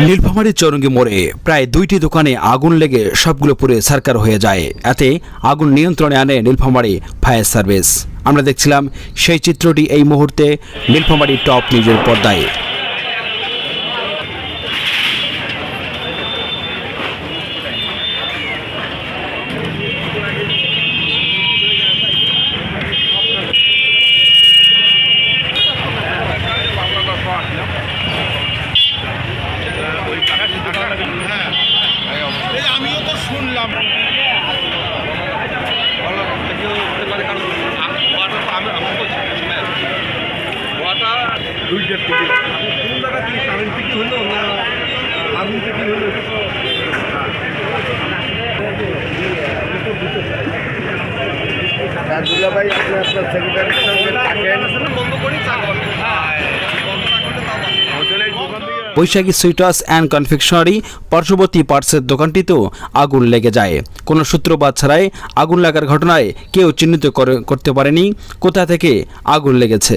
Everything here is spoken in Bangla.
নীলফামারীর চৌরঙ্গি মোড়ে প্রায় 2টি দোকানে আগুন লেগে সবগুলো পুড়ে ছারখার হয়ে যায়। এতে আগুন নিয়ন্ত্রণে আনে নীলফামারী ফায়ার সার্ভিস। আমরা দেখছিলাম সেই চিত্রটি এই মুহূর্তে নীলফামারী টপ নিউজের পর্দায়। আমিও তো শুনলাম ভাই আপনি আপনার সেক্রেটারির সঙ্গে থাকেন বন্ধ করি বৈশাখী সুইটার্স অ্যান্ড কনফেকশনারি পার্শ্ববর্তী পার্টসের দোকানটিতেও আগুন লেগে যায়। কোনো সূত্রপাত ছাড়াই আগুন লাগার ঘটনায় কেউ চিহ্নিত করতে পারেনি কোথা থেকে আগুন লেগেছে।